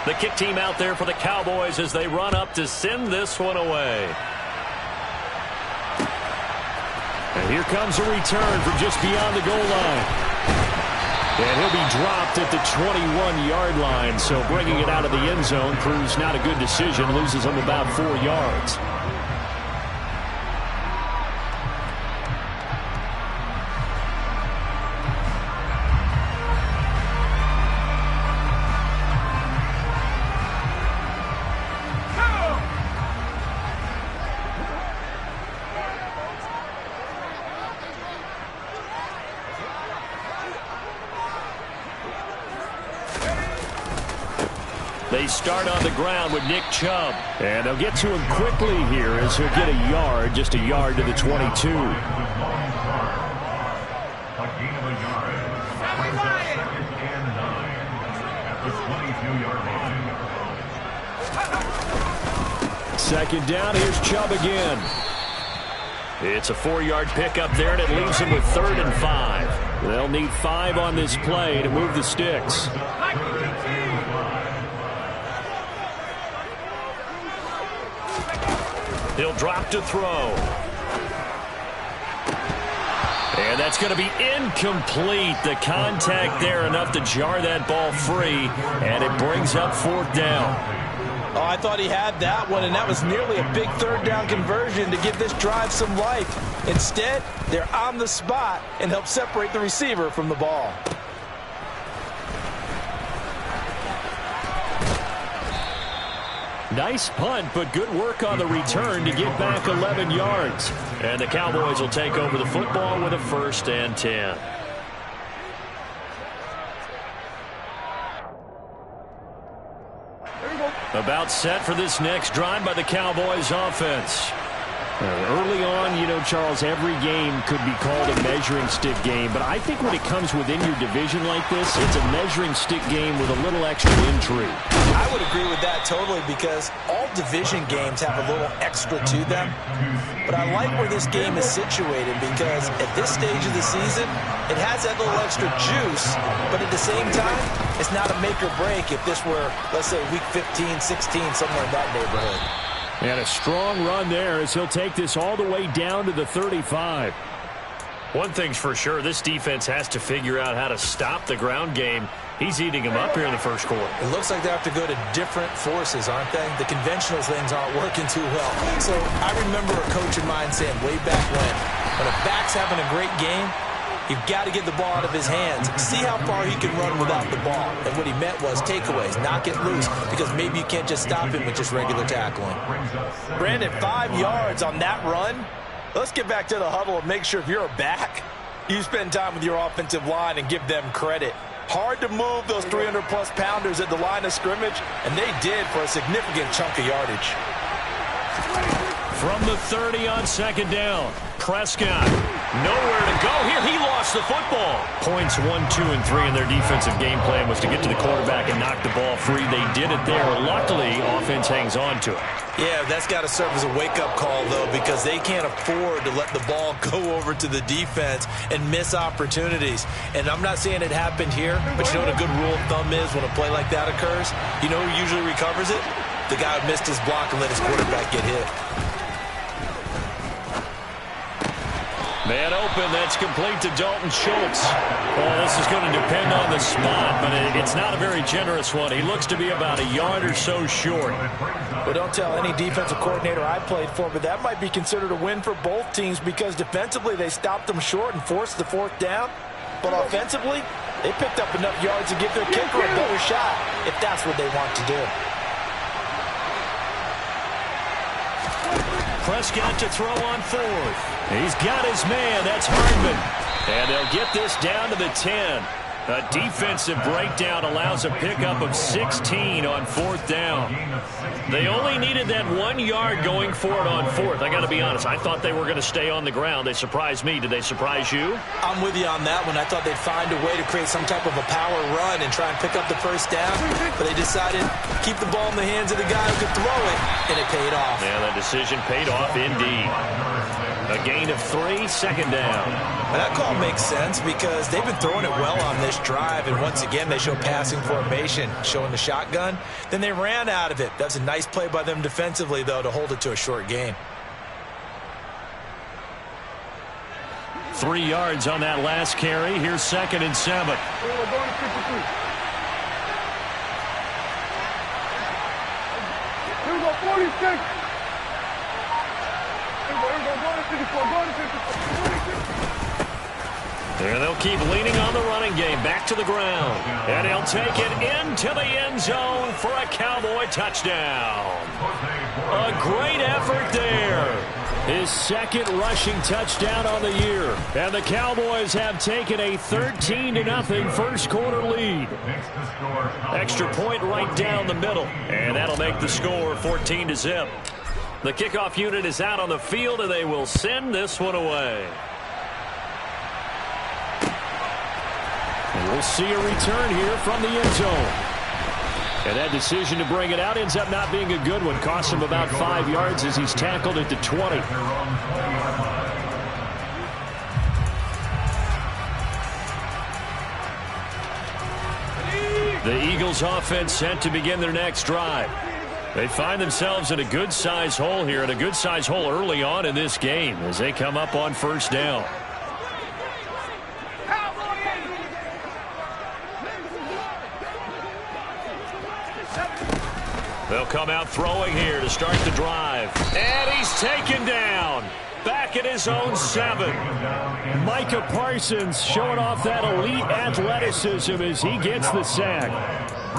The kick team out there for the Cowboys as they run up to send this one away. And here comes a return from just beyond the goal line. And he'll be dropped at the 21-yard line. So bringing it out of the end zone proves not a good decision. Loses him about 4 yards. They start on the ground with Nick Chubb. And they'll get to him quickly here as he'll get a yard, just a yard to the 22. Second down, here's Chubb again. It's a 4-yard pickup there, and it leaves him with 3rd and 5. They'll need 5 on this play to move the sticks. He'll drop to throw. And that's going to be incomplete. The contact there enough to jar that ball free, and it brings up 4th down. Oh, I thought he had that one, and that was nearly a big 3rd down conversion to give this drive some life. Instead, they're on the spot and help separate the receiver from the ball. Nice punt, but good work on the return to get back 11 yards. And the Cowboys will take over the football with a 1st and 10. About set for this next drive by the Cowboys offense. Early on, you know, Charles, every game could be called a measuring stick game. But I think when it comes within your division like this, it's a measuring stick game with a little extra intrigue. I would agree with that totally because all division games have a little extra to them. But I like where this game is situated because at this stage of the season, it has that little extra juice. But at the same time, it's not a make or break if this were, let's say, week 15, 16, somewhere in that neighborhood. And a strong run there as he'll take this all the way down to the 35. One thing's for sure, this defense has to figure out how to stop the ground game. He's eating him up here in the first quarter. It looks like they have to go to different forces, aren't they? The conventional things aren't working too well. So I remember a coach of mine saying way back when a back's having a great game, you've got to get the ball out of his hands. See how far he can run without the ball. And what he meant was takeaways, knock it loose, because maybe you can't just stop him with just regular tackling. Brandon, 5 yards on that run. Let's get back to the huddle and make sure if you're a back, you spend time with your offensive line and give them credit. Hard to move those 300-plus pounders at the line of scrimmage, and they did for a significant chunk of yardage. From the 30 on 2nd down, Prescott, nowhere to go here. He lost the football. Points 1, 2, and 3 in their defensive game plan was to get to the quarterback and knock the ball free. They did it there. Luckily, offense hangs on to it. Yeah, that's got to serve as a wake-up call, though, because they can't afford to let the ball go over to the defense and miss opportunities. And I'm not saying it happened here, but you know what a good rule of thumb is when a play like that occurs? You know who usually recovers it? The guy who missed his block and let his quarterback get hit. Man open, that's complete to Dalton Schultz. Well, this is going to depend on the spot, but it's not a very generous one. He looks to be about a yard or so short. Well, don't tell any defensive coordinator I played for, but that might be considered a win for both teams because defensively they stopped them short and forced the 4th down. But offensively, they picked up enough yards to give their kicker a better shot if that's what they want to do. Prescott to throw on 4th. He's got his man. That's Hardman. And they'll get this down to the 10. A defensive breakdown allows a pickup of 16 on 4th down. They only needed that 1 yard going for it on 4th. I got to be honest, I thought they were going to stay on the ground. They surprised me. Did they surprise you? I'm with you on that one. I thought they'd find a way to create some type of a power run and try and pick up the 1st down. But they decided keep the ball in the hands of the guy who could throw it, and it paid off. Yeah, that decision paid off indeed. A gain of 3, second down. And that call makes sense because they've been throwing it well on this drive, and once again they show passing formation, showing the shotgun. Then they ran out of it. That's a nice play by them defensively, though, to hold it to a short gain. 3 yards on that last carry. Here's 2nd and 7. Here we go, 46. And they'll keep leaning on the running game. Back to the ground. And he'll take it into the end zone for a Cowboy touchdown. A great effort there. His 2nd rushing touchdown on the year. And the Cowboys have taken a 13-0 first quarter lead. Extra point right down the middle. And that'll make the score 14-0. The kickoff unit is out on the field, and they will send this one away. And we'll see a return here from the end zone. And that decision to bring it out ends up not being a good one. Costs him about 5 yards as he's tackled at the 20. The Eagles offense set to begin their next drive. They find themselves in a good-sized hole here, and a good-sized hole early on in this game as they come up on first down. They'll come out throwing here to start the drive. And he's taken down. Back at his own 7. Micah Parsons showing off that elite athleticism as he gets the sack.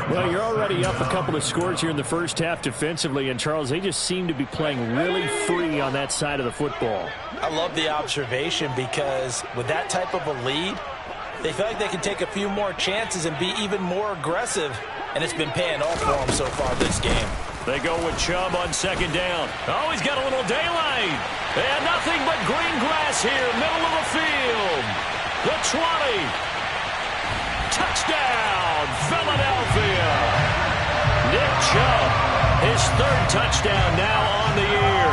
Well, you're already up a couple of scores here in the first half defensively, and Charles, they just seem to be playing really free on that side of the football. I love the observation because with that type of a lead, they feel like they can take a few more chances and be even more aggressive, and it's been paying off for them so far this game. They go with Chubb on 2nd down. Oh, he's got a little daylight. And nothing but green grass here, middle of the field. The 20. Touchdown, Philadelphia. Nick Chubb, his 3rd touchdown now on the year.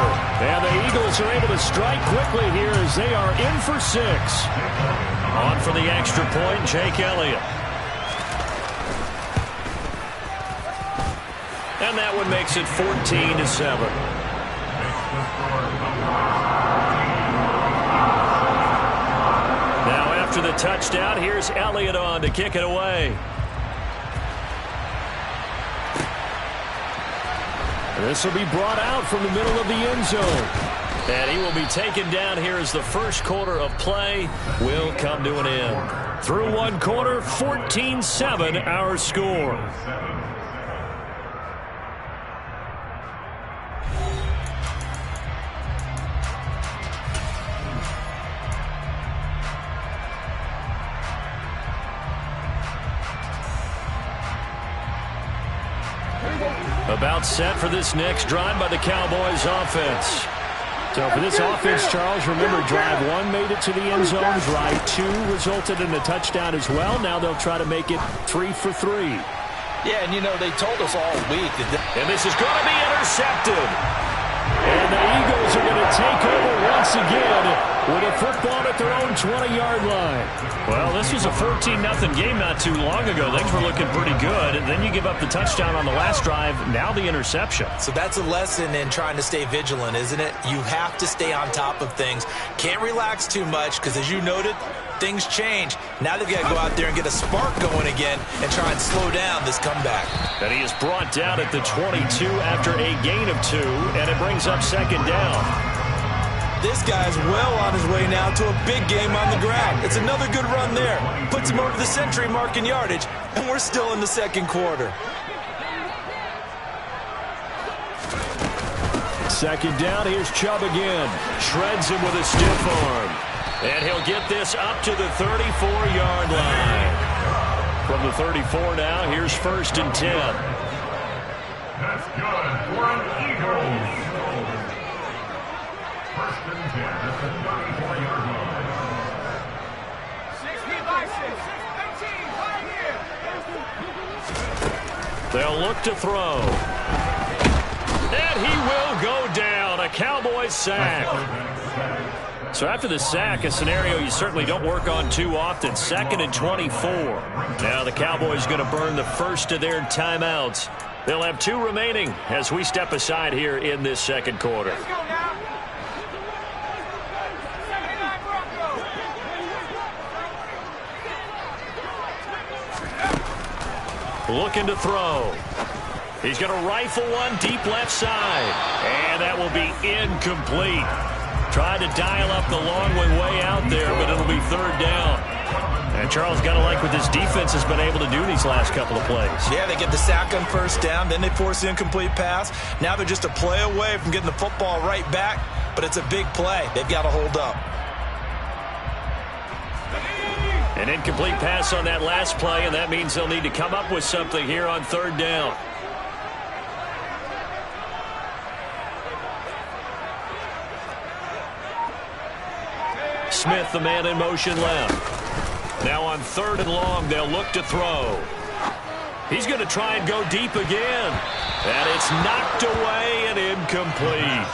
And the Eagles are able to strike quickly here as they are in for 6. On for the extra point, Jake Elliott. And that one makes it 14-7. Now after the touchdown, here's Elliott on to kick it away. This will be brought out from the middle of the end zone. And he will be taken down here as the first quarter of play will come to an end. Through one quarter, 14-7 our score. About set for this next drive by the Cowboys offense. So for this offense, Charles, remember drive 1 made it to the end zone. Drive 2 resulted in a touchdown as well. Now they'll try to make it 3 for 3. Yeah, and you know, they told us all week that and this is going to be intercepted. And the Eagles are going to take over once again with a football at their own 20-yard line. Well, this was a 14-0 game not too long ago. Things were looking pretty good, and then you give up the touchdown on the last drive, now the interception. So that's a lesson in trying to stay vigilant, isn't it? You have to stay on top of things. Can't relax too much because, as you noted, things change. Now they've got to go out there and get a spark going again and try and slow down this comeback. And he is brought down at the 22 after a gain of 2, and it brings up 2nd down. This guy's well on his way now to a big game on the ground. It's another good run there. Puts him over the century mark in yardage, and we're still in the second quarter. 2nd down, here's Chubb again. Shreds him with a stiff arm. And he'll get this up to the 34-yard line. From the 34 now, here's 1st and 10. That's good for an Eagles. 1st and 10 at the 34-yard line. 16, they'll look to throw. And he will go down. A Cowboys sack. So after the sack, a scenario you certainly don't work on too often. 2nd and 24. Now the Cowboys going to burn the first of their timeouts. They'll have 2 remaining as we step aside here in this second quarter. Looking to throw. He's going to rifle one deep left side. And that will be incomplete. Tried to dial up the long one way out there, but it'll be 3rd down. And Charles, got to like what this defense has been able to do these last couple of plays. Yeah, they get the sack on 1st down, then they force the incomplete pass. Now they're just a play away from getting the football right back, but it's a big play. They've got to hold up. An incomplete pass on that last play, and that means they'll need to come up with something here on 3rd down. Smith, the man in motion left. Now on 3rd and long, they'll look to throw. He's going to try and go deep again. And it's knocked away and incomplete.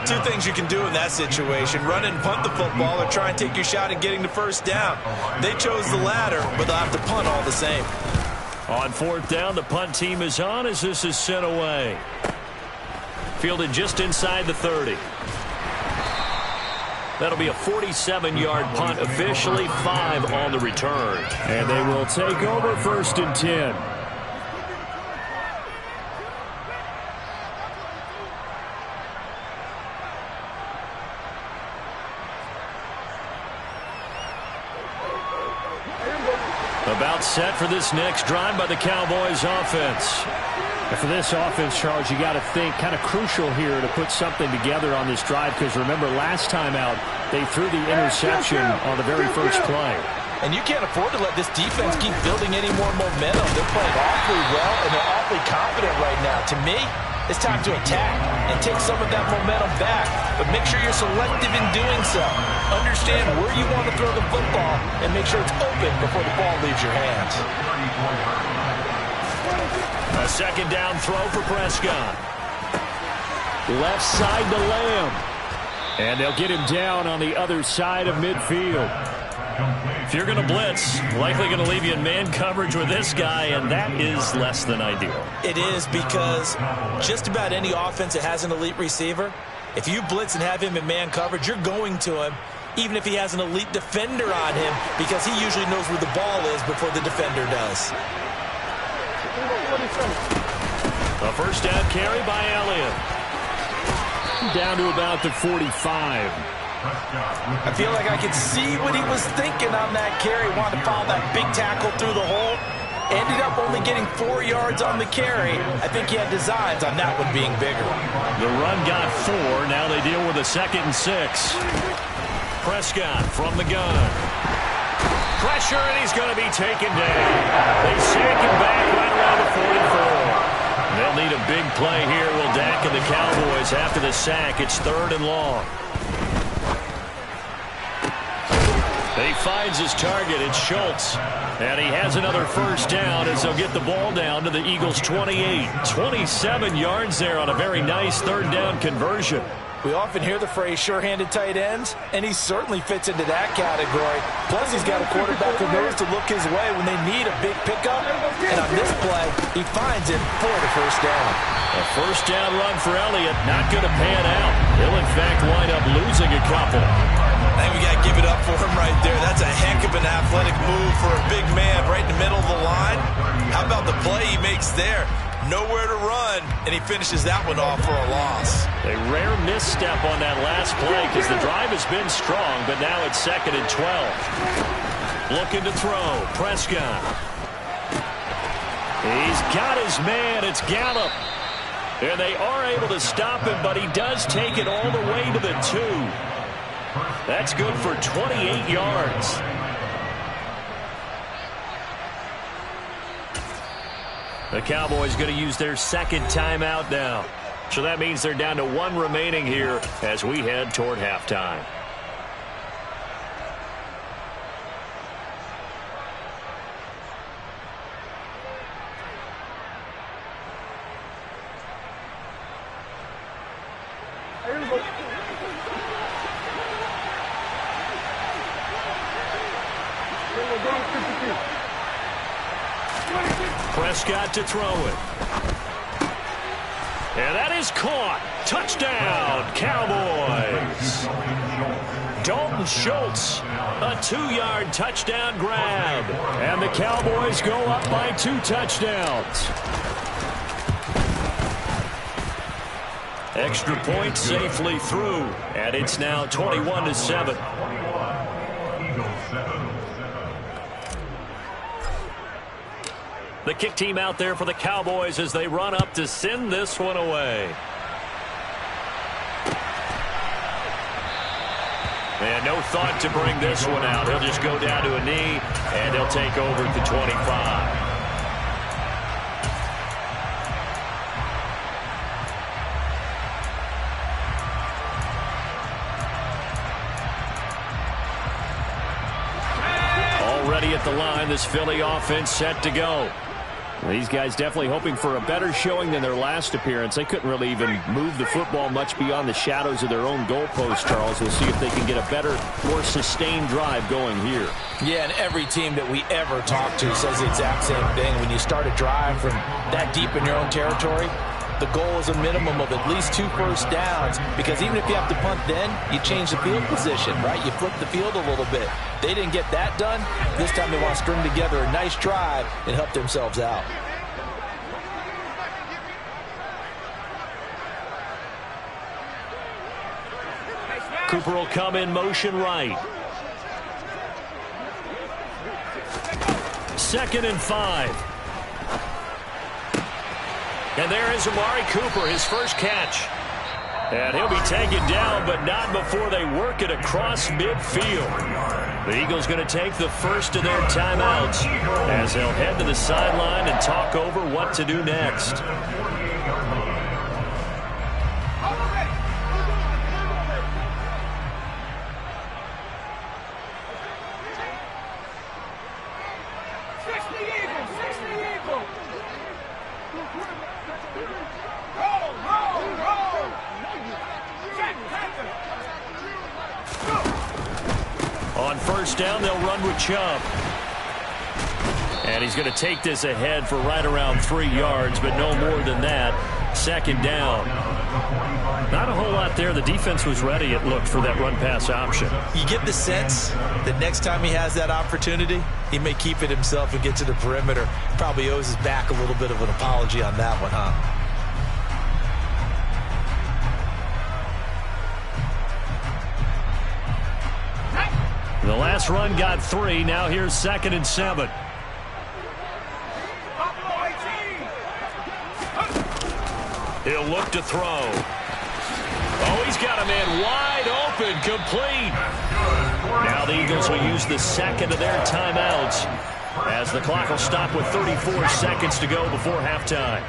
2 things you can do in that situation. Run and punt the football or try and take your shot at getting the 1st down. They chose the latter, but they'll have to punt all the same. On 4th down, the punt team is on as this is sent away. Fielded just inside the 30. That'll be a 47-yard punt, officially 5 on the return. And they will take over 1st and 10. About set for this next drive by the Cowboys offense. And for this offense, Charles, you got to think kind of crucial here to put something together on this drive, because remember last time out they threw the interception on the very first play. And you can't afford to let this defense keep building any more momentum. They're playing awfully well, and they're awfully confident right now. To me, it's time to attack and take some of that momentum back, but make sure you're selective in doing so. Understand where you want to throw the football and make sure it's open before the ball leaves your hands. A 2nd down throw for Prescott. Left side to Lamb. And they'll get him down on the other side of midfield. If you're going to blitz, likely going to leave you in man coverage with this guy, and that is less than ideal. It is, because just about any offense that has an elite receiver, if you blitz and have him in man coverage, you're going to him, even if he has an elite defender on him, because he usually knows where the ball is before the defender does. A 1st down carry by Elliott. Down to about the 45. I feel like I could see what he was thinking on that carry. Wanted to follow that big tackle through the hole. Ended up only getting 4 yards on the carry. I think he had designs on that one being bigger. The run got 4. Now they deal with a 2nd and 6. Prescott from the gun. Pressure, and he's going to be taken down. They shake him back right around the 44. They'll need a big play here, will Dak and the Cowboys after the sack. It's 3rd and long. He finds his target. It's Schultz. And he has another 1st down as they'll get the ball down to the Eagles' 28. 27 yards there on a very nice 3rd down conversion. We often hear the phrase sure-handed tight ends, and he certainly fits into that category. Plus, he's got a quarterback who knows to look his way when they need a big pickup. And on this play, he finds him for the 1st down. A 1st down run for Elliott, not going to pan out. He'll, in fact, wind up losing a couple. I think we got to give it up for him right there. That's a heck of an athletic move for a big man right in the middle of the line. How about the play he makes there? Nowhere to run, and he finishes that one off for a loss. A rare misstep on that last play because the drive has been strong, but now it's 2nd and 12. Looking to throw. Prescott. He's got his man. It's Gallup. And they are able to stop him, but he does take it all the way to the 2. That's good for 28 yards. The Cowboys going to use their 2nd timeout now. So that means they're down to 1 remaining here as we head toward halftime. Prescott to throw it. And that is caught. Touchdown, Cowboys. Dalton Schultz, a 2-yard touchdown grab. And the Cowboys go up by 2 touchdowns. Extra point safely through, and it's now 21-7. The kick team out there for the Cowboys as they run up to send this one away. And no thought to bring this one out. He'll just go down to a knee, and he'll take over at the 25. Already at the line, this Philly offense set to go. These guys definitely hoping for a better showing than their last appearance. They couldn't really even move the football much beyond the shadows of their own goalpost, Charles. We'll see if they can get a better, more sustained drive going here. Yeah, and every team that we ever talk to says the exact same thing. When you start a drive from that deep in your own territory, the goal is a minimum of at least 2 first downs, because even if you have to punt then, you change the field position, right? You flip the field a little bit. They didn't get that done. This time they want to string together a nice drive and help themselves out. Cooper will come in motion right. 2nd and 5. And there is Amari Cooper, his first catch. And he'll be taken down, but not before they work it across midfield. The Eagles going to take the first of their timeouts as they'll head to the sideline and talk over what to do next. On first down, they'll run with Chubb. And he's going to take this ahead for right around 3 yards, but no more than that. 2nd down. Not a whole lot there. The defense was ready, it looked, for that run-pass option. You get the sense that next time he has that opportunity, he may keep it himself and get to the perimeter. Probably owes his back a little bit of an apology on that one, huh? The last run got 3. Now here's 2nd and 7. He'll look to throw. Oh, he's got a man wide open, complete. Now the Eagles will use the 2nd of their timeouts as the clock will stop with 34 seconds to go before halftime.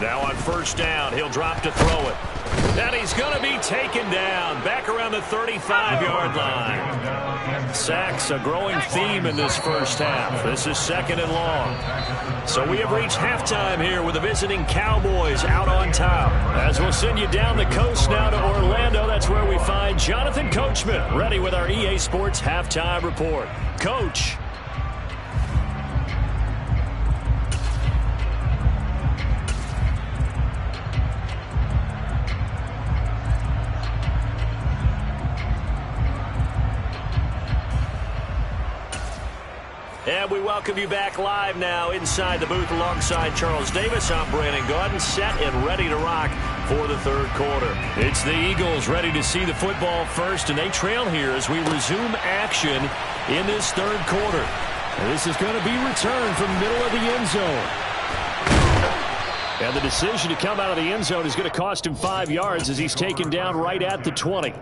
Now on first down, he'll drop to throw it. And he's going to be taken down back around the 35-yard line. Sacks, a growing theme in this first half. This is 2nd and long. So we have reached halftime here with the visiting Cowboys out on top. As we'll send you down the coast now to Orlando, that's where we find Jonathan Coachman ready with our EA Sports halftime report. Coach. And we welcome you back live now inside the booth alongside Charles Davis. I'm Brandon Gaudin, set and ready to rock for the 3rd quarter. It's the Eagles ready to see the football first, and they trail here as we resume action in this 3rd quarter. And this is going to be returned from the middle of the end zone. And the decision to come out of the end zone is going to cost him 5 yards as he's taken down right at the 20.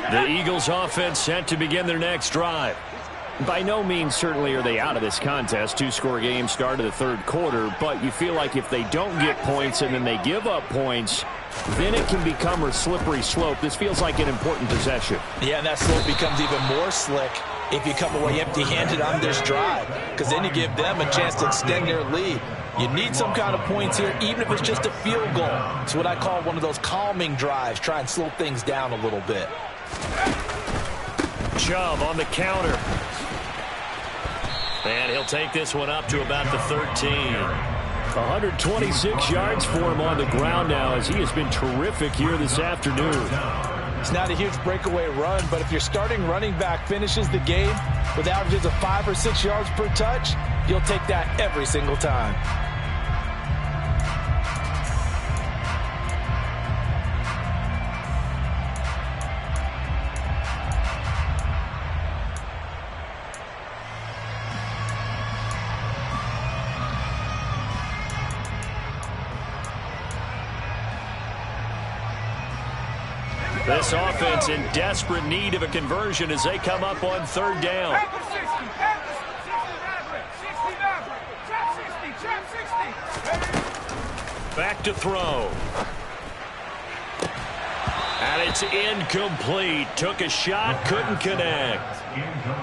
The Eagles offense set to begin their next drive. By no means certainly are they out of this contest. 2-score game start of the 3rd quarter, but you feel like if they don't get points and then they give up points, then it can become a slippery slope. This feels like an important possession. Yeah, and that slope becomes even more slick if you come away empty-handed on this drive, because then you give them a chance to extend their lead. You need some kind of points here, even if it's just a field goal. It's what I call one of those calming drives. Try and slow things down a little bit. Chubb on the counter. And he'll take this one up to about the 13. 126 yards for him on the ground now, as he has been terrific here this afternoon. It's not a huge breakaway run, but if your starting running back finishes the game with averages of 5 or 6 yards per touch, you'll take that every single time. This offense in desperate need of a conversion as they come up on third down. Back to throw. And it's incomplete. Took a shot, couldn't connect.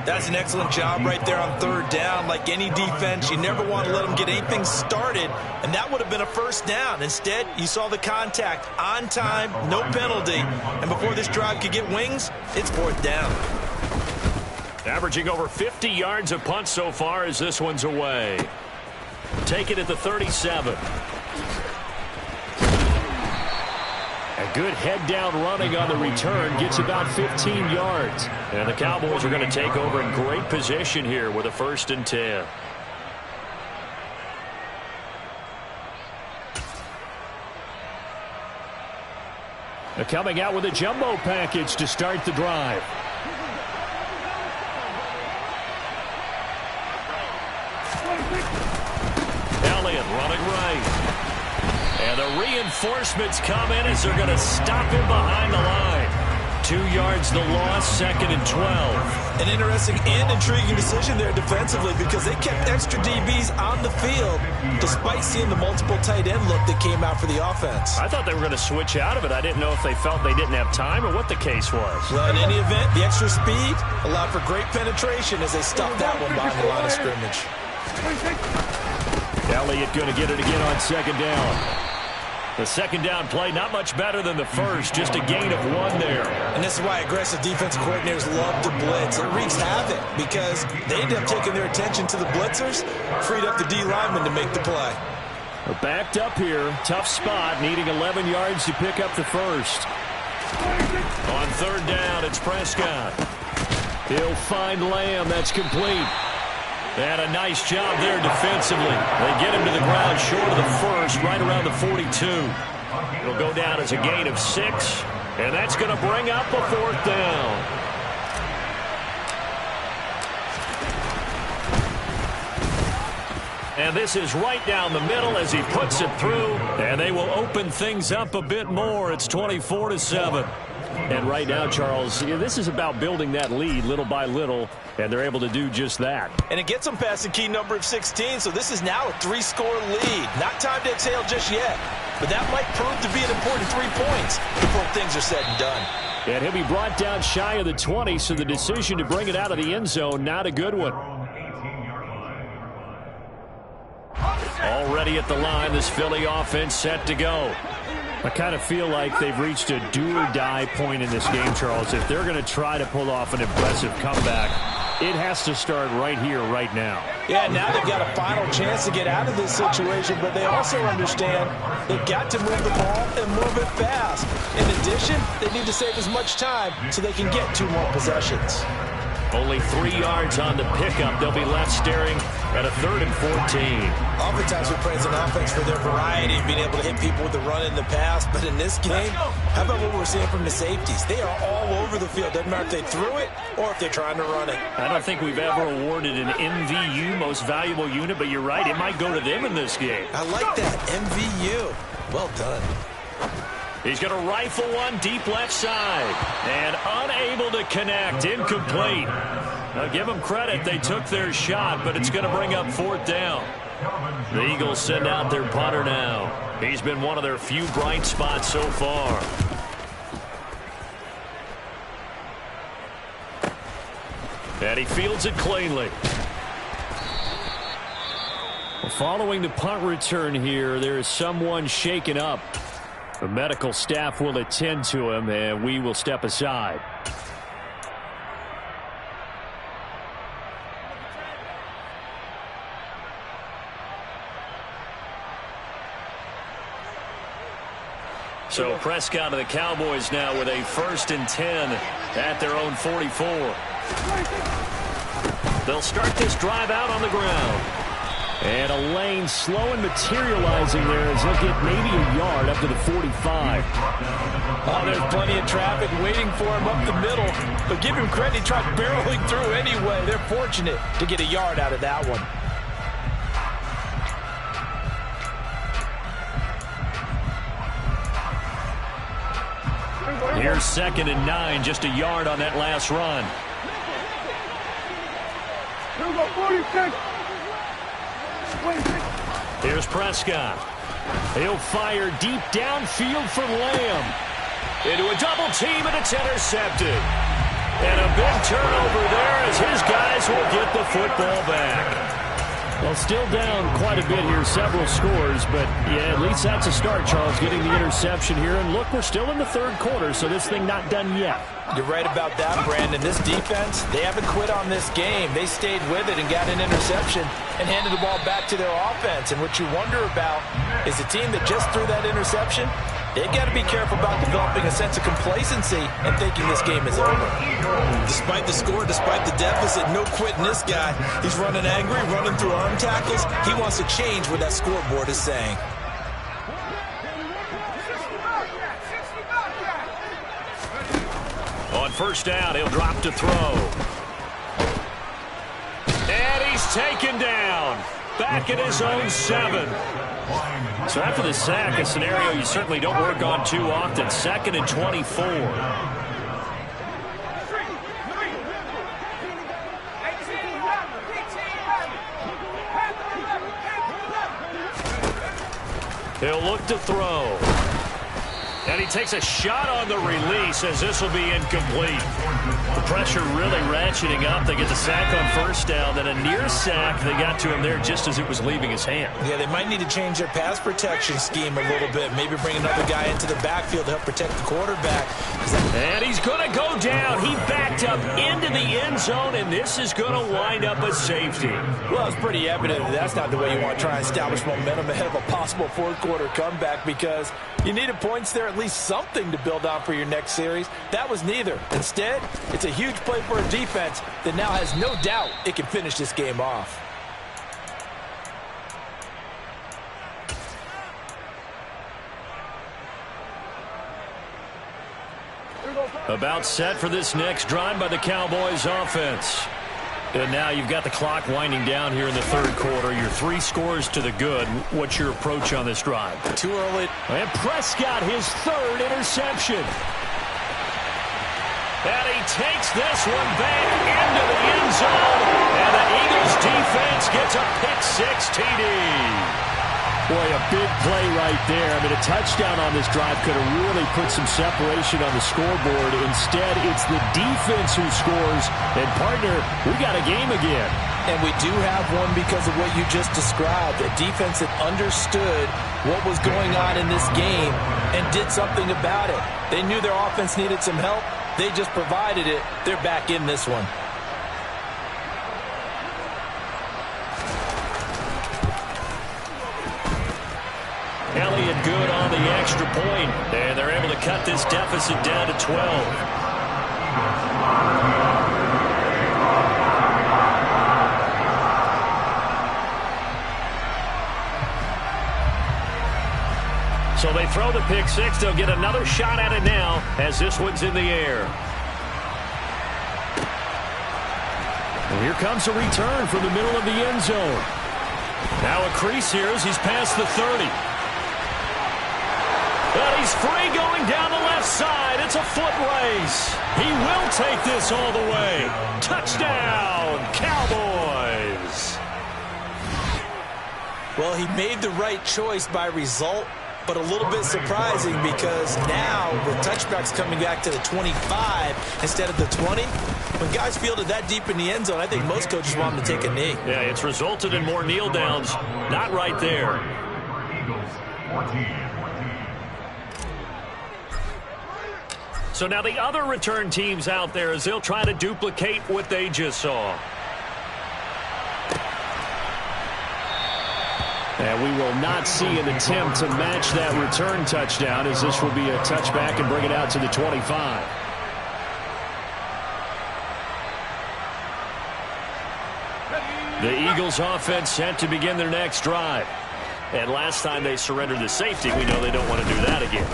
That's an excellent job right there on third down. Like any defense, you never want to let them get anything started, and that would have been a first down. Instead, you saw the contact on time, no penalty, and before this drive could get wings, it's fourth down. Averaging over 50 yards a punt so far as this one's away. Take it at the 37. A good head-down running on the return gets about 15 yards. And the Cowboys are going to take over in great position here with a 1st and 10. They're coming out with a jumbo package to start the drive. Elliott running right. And the reinforcements come in as they're going to stop him behind the line. 2 yards the loss, 2nd and 12. An interesting and intriguing decision there defensively, because they kept extra DBs on the field despite seeing the multiple tight end look that came out for the offense. I thought they were going to switch out of it. I didn't know if they felt they didn't have time or what the case was. Well, in any event, the extra speed allowed for great penetration as they stopped that one behind the line of scrimmage. Elliott going to get it again on 2nd down. The 2nd down play not much better than the first, just a gain of 1 there. And this is why aggressive defensive coordinators love to blitz. It wreaks havoc because they end up taking their attention to the blitzers, freed up the D lineman to make the play. We're backed up here, tough spot, needing 11 yards to pick up the first. On 3rd down, it's Prescott. He'll find Lamb, that's complete. And a nice job there defensively. They get him to the ground short of the first, right around the 42. It'll go down as a gain of 6, and that's going to bring up a 4th down. And this is right down the middle as he puts it through, and they will open things up a bit more. It's 24-7. And right now, Charles, this is about building that lead little by little, and they're able to do just that. And it gets them past the key number of 16, so this is now a 3-score lead. Not time to exhale just yet, but that might prove to be an important 3 points before things are said and done. And he'll be brought down shy of the 20, so the decision to bring it out of the end zone, not a good one. Already at the line, this Philly offense set to go. I kind of feel like they've reached a do-or-die point in this game, Charles. If they're going to try to pull off an impressive comeback, it has to start right here, right now. Yeah, now they've got a final chance to get out of this situation, but they also understand they've got to move the ball and move it fast. In addition, they need to save as much time so they can get 2 more possessions. Only 3 yards on the pickup. They'll be left staring at a 3rd and 14. Oftentimes we praise an offense for their variety of being able to hit people with the run in the pass, but in this game, how about what we're seeing from the safeties? They are all over the field. Doesn't matter if they threw it or if they're trying to run it. I don't think we've ever awarded an MVU, most valuable unit, but you're right, it might go to them in this game. I like that, MVU. Well done. He's going to rifle one deep left side. And unable to connect. Incomplete. Now give them credit. They took their shot, but it's going to bring up 4th down. The Eagles send out their punter now. He's been one of their few bright spots so far. And he fields it cleanly. Following the punt return here, there is someone shaken up. The medical staff will attend to him, and we will step aside. So Prescott of the Cowboys now with a 1st and 10 at their own 44. They'll start this drive out on the ground. And a lane slow and materializing there as he'll get maybe a yard up to the 45. Oh, there's plenty of traffic waiting for him up the middle. But give him credit, he tried barreling through anyway. They're fortunate to get a yard out of that one. Here's 2nd and 9, just a yard on that last run. Here's Prescott. He'll fire deep downfield for Lamb. Into a double team, and it's intercepted. And a big turnover there as his guys will get the football back. Well, still down quite a bit here, several scores, but yeah, at least that's a start, Charles, getting the interception here. And look, we're still in the 3rd quarter, so this thing not done yet. You're right about that, Brandon. This defense, they haven't quit on this game. They stayed with it and got an interception and handed the ball back to their offense. And what you wonder about is a team that just threw that interception, they got to be careful about developing a sense of complacency and thinking this game is over. Despite the score, despite the deficit, no quitting this guy. He's running angry, running through arm tackles. He wants to change what that scoreboard is saying. On 1st down, he'll drop to throw. And he's taken down. Back at his own 7. So after the sack, a scenario you certainly don't work on too often. 2nd and 24. He'll look to throw. And he takes a shot on the release as this will be incomplete. The pressure really ratcheting up. They get the sack on 1st down, then a near sack. They got to him there just as it was leaving his hand. Yeah, they might need to change their pass protection scheme a little bit. Maybe bring another guy into the backfield to help protect the quarterback. And he's going to go down. He backed up into the end zone, and this is going to wind up a safety. Well, it's pretty evident that that's not the way you want to try and establish momentum ahead of a possible 4th quarter comeback, because you needed points there, at least something to build on for your next series. That was neither. Instead, it's a huge play for a defense that now has no doubt it can finish this game off. About set for this next drive by the Cowboys offense. And now you've got the clock winding down here in the 3rd quarter. Your 3 scores to the good. What's your approach on this drive? Too early. And Prescott, his 3rd interception. And he takes this one back into the end zone. And the Eagles defense gets a pick-6 TD. Boy, a big play right there. I mean, a touchdown on this drive could have really put some separation on the scoreboard. Instead, it's the defense who scores. And, partner, we got a game again. And we do have one because of what you just described. A defense that understood what was going on in this game and did something about it. They knew their offense needed some help. They just provided it. They're back in this one. Elliott good on the extra point, and they're able to cut this deficit down to 12. So they throw the pick-6. They'll get another shot at it now as this one's in the air. And here comes a return from the middle of the end zone. Now a crease here as he's past the 30. And he's free going down the left side. It's a foot race. He will take this all the way. Touchdown, Cowboys. Well, he made the right choice by result, but a little bit surprising because now with touchbacks coming back to the 25 instead of the 20, when guys fielded that deep in the end zone, I think most coaches want them to take a knee. Yeah, it's resulted in more kneel downs. Not right there. Eagles 14. So now the other return teams out there as they'll try to duplicate what they just saw. And we will not see an attempt to match that return touchdown, as this will be a touchback and bring it out to the 25. The Eagles offense set to begin their next drive. And last time they surrendered the safety, we know they don't want to do that again.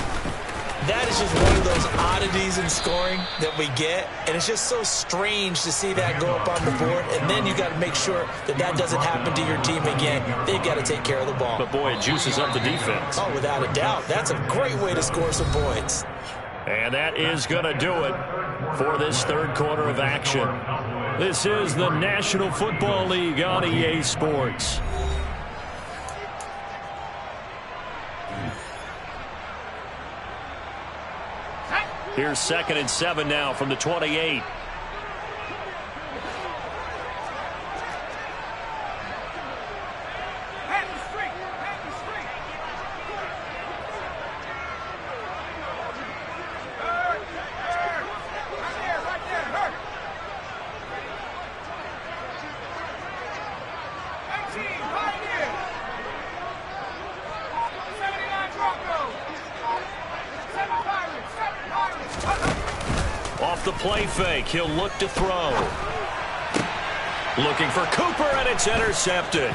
That is just one of those oddities in scoring that we get, and it's just so strange to see that go up on the board, and then you got to make sure that that doesn't happen to your team again. They've got to take care of the ball. But, boy, it juices up the defense. Oh, without a doubt. That's a great way to score some points. And that is going to do it for this third quarter of action. This is the National Football League on EA Sports. Here's 2nd and 7 now from the 28. Off the play fake, he'll look to throw. Looking for Cooper, and it's intercepted.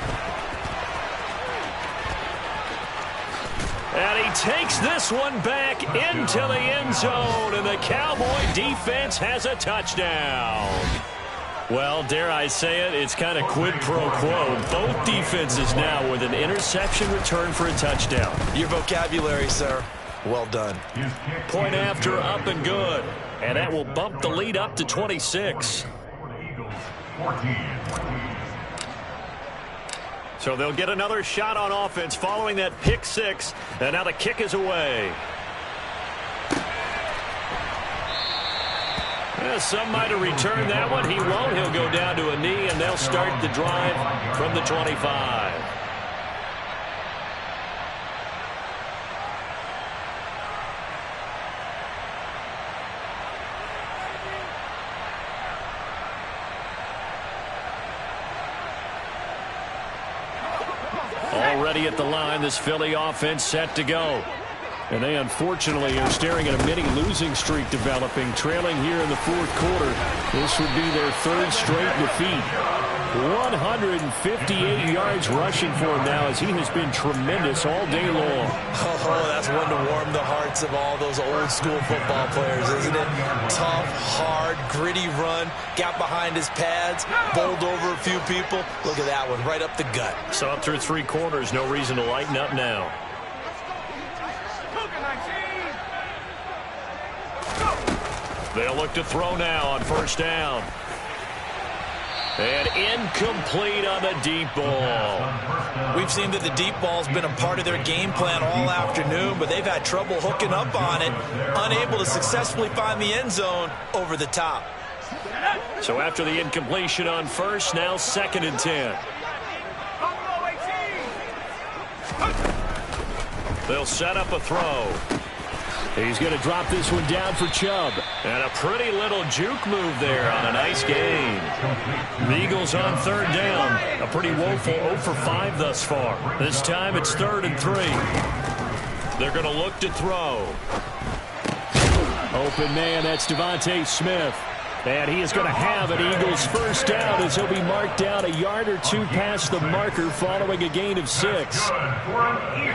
And he takes this one back into the end zone, and the Cowboy defense has a touchdown. Well, dare I say it, it's kind of quid pro quo. Both defenses now with an interception return for a touchdown. Your vocabulary, sir. Well done. Point after, up and good. And that will bump the lead up to 26. Eagles 14. So they'll get another shot on offense following that pick six. And now the kick is away. Some might have returned that one. He won't. He'll go down to a knee, and they'll start the drive from the 25. Already at the line, this Philly offense set to go. And they unfortunately are staring at a mini losing streak developing, trailing here in the fourth quarter. This would be their third straight defeat. 158 yards rushing for him now, as he has been tremendous all day long. Oh, that's one to warm the hearts of all those old school football players, isn't it? Tough, hard, gritty run, got behind his pads, bowled over a few people. Look at that one, right up the gut. So up through three quarters, no reason to lighten up now. They'll look to throw now on first down. And incomplete on the deep ball. We've seen that the deep ball's been a part of their game plan all afternoon, but they've had trouble hooking up on it, unable to successfully find the end zone over the top. So after the incompletion on first, now 2nd and 10. They'll set up a throw. He's going to drop this one down for Chubb. And a pretty little juke move there on a nice gain. The Eagles on third down. A pretty woeful 0 for 5 thus far. This time it's 3rd and 3. They're going to look to throw. Open man, that's Devontae Smith. And he is going to have an Eagles first down as he'll be marked down a yard or two past the marker following a gain of 6.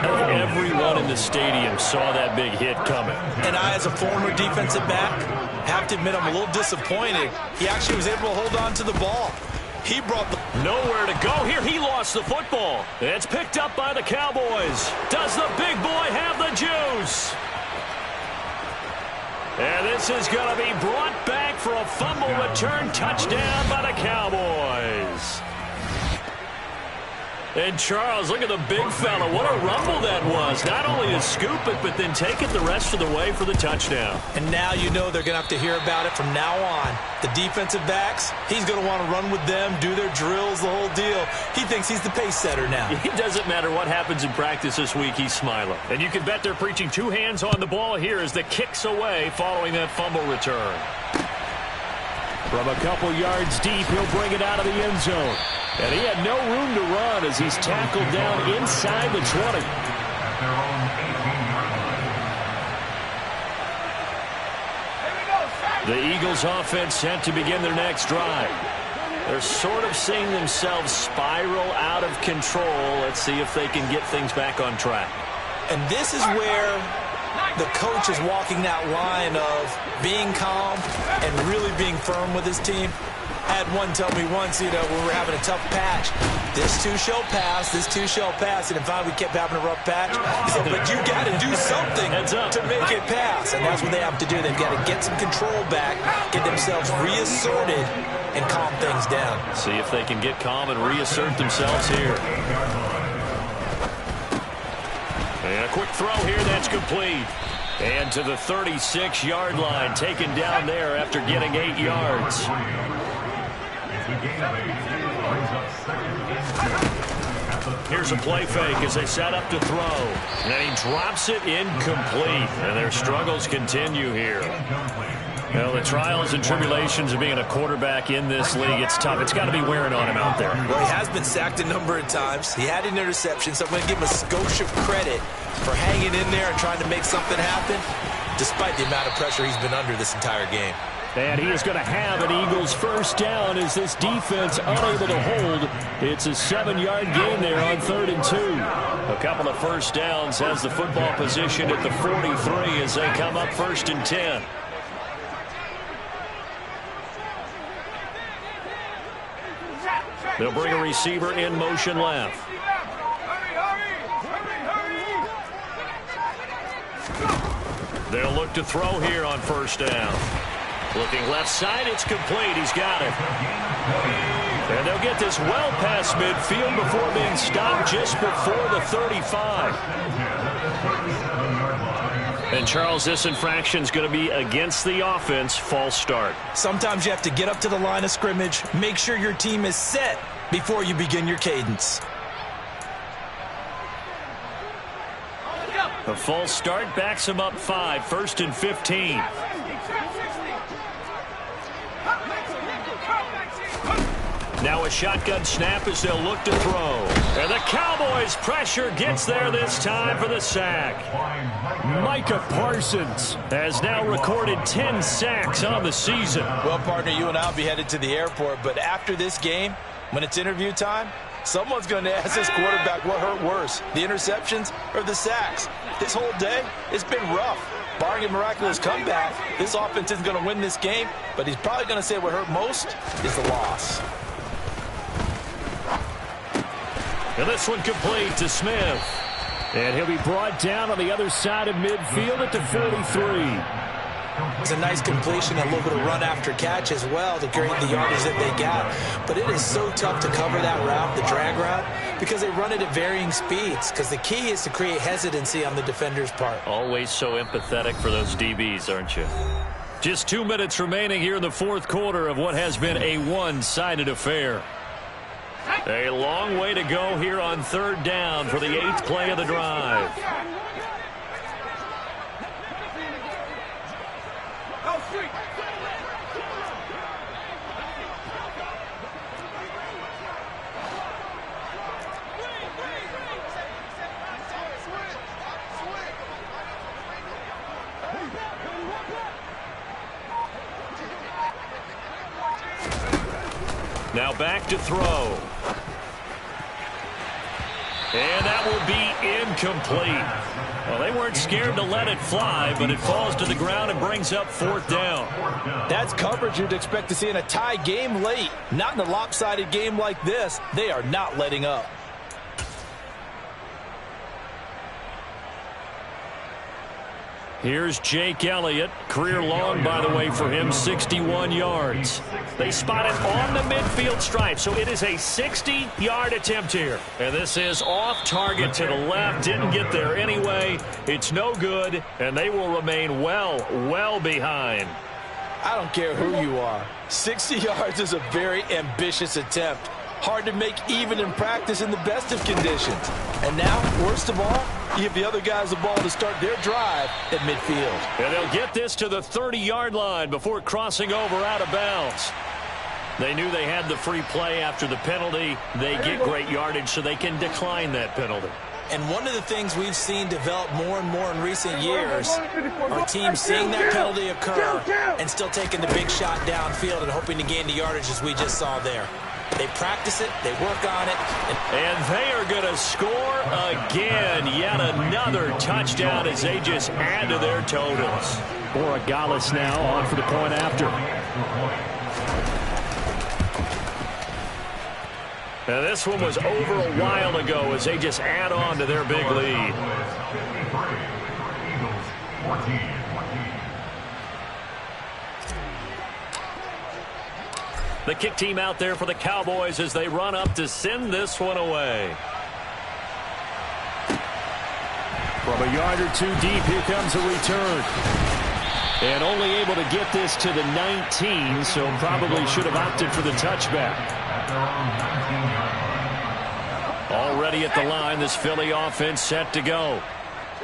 Everyone in the stadium saw that big hit coming. And I, as a former defensive back, have to admit I'm a little disappointed. He actually was able to hold on to the ball. He brought the... Nowhere to go here. He lost the football. It's picked up by the Cowboys. Does the big boy have the juice? And this is going to be brought back for a fumble return touchdown by the Cowboys. And Charles, look at the big fella. What a rumble that was. Not only to scoop it, but then take it the rest of the way for the touchdown. And now you know they're going to have to hear about it from now on. The defensive backs, he's going to want to run with them, do their drills, the whole deal. He thinks he's the pace setter now. It doesn't matter what happens in practice this week, he's smiling. And you can bet they're preaching two hands on the ball here as the kick's away following that fumble return. From a couple yards deep, he'll bring it out of the end zone. And he had no room to run as he's tackled down inside the 20. At their own 18-yard line. The Eagles offense set to begin their next drive. They're sort of seeing themselves spiral out of control. Let's see if they can get things back on track. And this is where the coach is walking that line of being calm and really being firm with his team. I had one tell me once, when we were having a tough patch, this too shall pass, this too shall pass. And finally we kept having a rough patch. He said, but you got to do something to make it pass. And that's what they have to do. They've got to get some control back, get themselves reasserted, and calm things down. See if they can get calm and reassert themselves here. And a quick throw here, that's complete. And to the 36-yard line, taken down there after getting 8 yards. Here's a play fake as they set up to throw. And he drops it incomplete. And their struggles continue here. Well, the trials and tribulations of being a quarterback in this league, it's tough. It's got to be wearing on him out there. Well, he has been sacked a number of times. He had an interception, so I'm going to give him a skosh of credit for hanging in there and trying to make something happen, despite the amount of pressure he's been under this entire game. And he is going to have an Eagles first down as this defense unable to hold. It's a 7-yard gain there on 3rd and 2. A couple of first downs has the football position at the 43 as they come up 1st and 10. They'll bring a receiver in motion left. They'll look to throw here on 1st down. Looking left side, it's complete. He's got it. And they'll get this well past midfield before being stopped just before the 35. And, Charles, this infraction's going to be against the offense. False start. Sometimes you have to get up to the line of scrimmage, make sure your team is set before you begin your cadence. A false start backs him up 5, 1st and 15. Now a shotgun snap as they'll look to throw. And the Cowboys' pressure gets there this time for the sack. Micah Parsons has now recorded 10 sacks on the season. Well, partner, you and I will be headed to the airport, but after this game, when it's interview time, someone's going to ask this quarterback what hurt worse, the interceptions or the sacks. This whole day, it's been rough. Barring a miraculous comeback, this offense isn't going to win this game, but he's probably going to say what hurt most is the loss. And this one complete to Smith. And he'll be brought down on the other side of midfield at the 43. It's a nice completion, a little bit of run after catch as well to create the yardage that they got. But it is so tough to cover that route, the drag route, because they run it at varying speeds. Because the key is to create hesitancy on the defender's part. Always so empathetic for those DBs, aren't you? Just 2 minutes remaining here in the 4th quarter of what has been a one-sided affair. A long way to go here on 3rd down for the 8th play of the drive. Now back to throw. And that will be incomplete. Well, they weren't scared to let it fly, but it falls to the ground and brings up 4th down. That's coverage you'd expect to see in a tie game late. Not in a lopsided game like this. They are not letting up. Here's Jake Elliott. Career long, by the way, for him, 61 yards. They spot it on the midfield stripe, so it is a 60-yard attempt here. And this is off target to the left. Didn't get there anyway. It's no good, and they will remain well behind. I don't care who you are. 60 yards is a very ambitious attempt. Hard to make even in practice in the best of conditions. And now, worst of all, you give the other guys the ball to start their drive at midfield. And they'll get this to the 30-yard line before crossing over out of bounds. They knew they had the free play after the penalty. They get great yardage, so they can decline that penalty. And one of the things we've seen develop more and more in recent years are teams seeing that penalty occur and still taking the big shot downfield and hoping to gain the yardage as we just saw there. They practice it, they work on it. And they are going to score again. Yet another touchdown as they just add to their totals. Borregales now on for the point after. Now this one was over a while ago as they just add on to their big lead. The kick team out there for the Cowboys as they run up to send this one away. From a yard or two deep, here comes a return. And only able to get this to the 19, so probably should have opted for the touchback. Already at the line, this Philly offense set to go.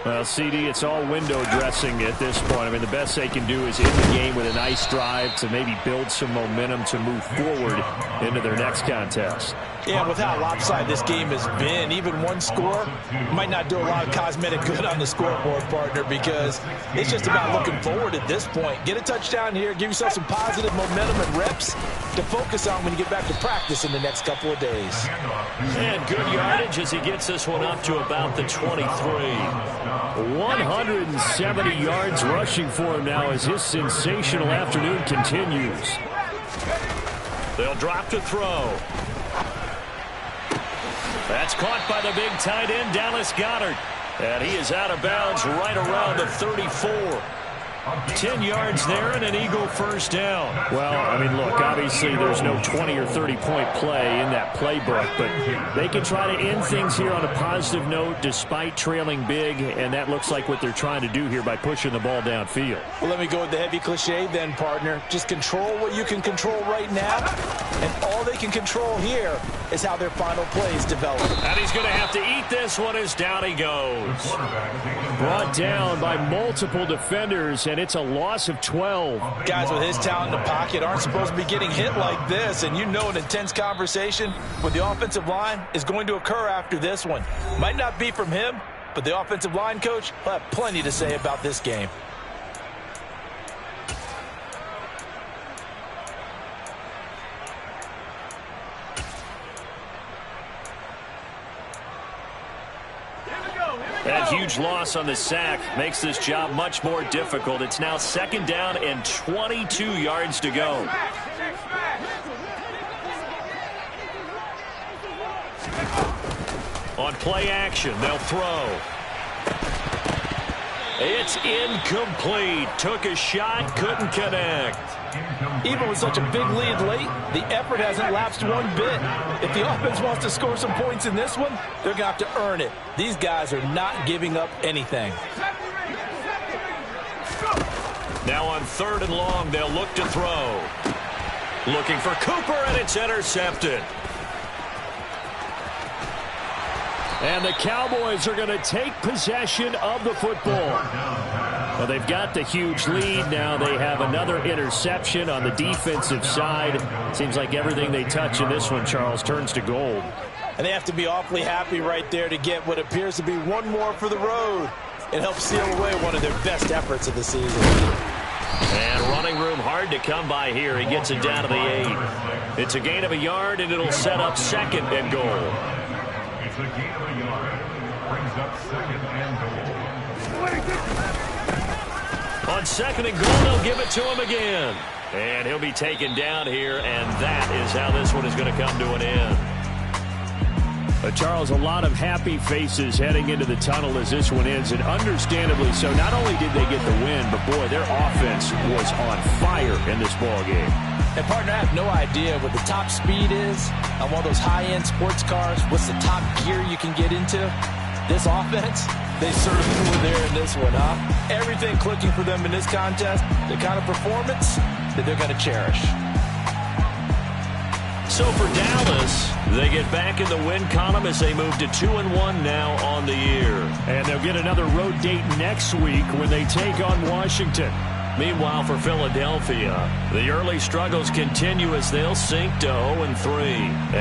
Well, CD, it's all window dressing at this point. I mean, the best they can do is end the game with a nice drive to maybe build some momentum to move forward into their next contest. Yeah, with how lopsided this game has been, even one score might not do a lot of cosmetic good on the scoreboard, partner, because it's just about looking forward at this point. Get a touchdown here, give yourself some positive momentum and reps to focus on when you get back to practice in the next couple of days. And good yardage as he gets this one up to about the 23. 170 yards rushing for him now as his sensational afternoon continues. They'll drop to throw. That's caught by the big tight end, Dallas Goedert. And he is out of bounds right around the 34. 10 yards there and an Eagle first down. Well, I mean, look, obviously there's no 20 or 30-point play in that playbook, but they can try to end things here on a positive note despite trailing big, and that looks like what they're trying to do here by pushing the ball downfield. Well, let me go with the heavy cliche then, partner. Just control what you can control right now, and all they can control here is how their final plays develop. And he's going to have to eat this one as down he goes. Brought down by multiple defenders, and it's a loss of 12. Guys with his talent in the pocket aren't supposed to be getting hit like this, and you know an intense conversation with the offensive line is going to occur after this one. Might not be from him, but the offensive line coach will have plenty to say about this game. That huge loss on the sack makes this job much more difficult. It's now second down and 22 yards to go. On play action, they'll throw. It's incomplete. Took a shot, couldn't connect. Even with such a big lead late, the effort hasn't lapsed one bit. If the offense wants to score some points in this one, they're going to have to earn it. These guys are not giving up anything. Now on 3rd and long, they'll look to throw. Looking for Cooper, and it's intercepted. And the Cowboys are going to take possession of the football. Well, they've got the huge lead. Now they have another interception on the defensive side. Seems like everything they touch in this one, Charles, turns to gold. And they have to be awfully happy right there to get what appears to be one more for the road. It helps seal away one of their best efforts of the season. And running room hard to come by here. He gets it down to the 8. It's a gain of a yard, and it'll set up 2nd and goal. It's a gain of a yard. Brings up 2nd and goal. On 2nd and goal, they'll give it to him again. And he'll be taken down here, and that is how this one is going to come to an end. Charles, a lot of happy faces heading into the tunnel as this one ends, and understandably so. Not only did they get the win, but, boy, their offense was on fire in this ball game. And, partner, I have no idea what the top speed is on one of those high-end sports cars. What's the top gear you can get into? This offense, they certainly were there in this one, huh? Everything clicking for them in this contest, the kind of performance that they're going to cherish. So for Dallas, they get back in the win column as they move to 2-1 now on the year. And they'll get another road date next week when they take on Washington. Meanwhile, for Philadelphia, the early struggles continue as they'll sink to 0-3.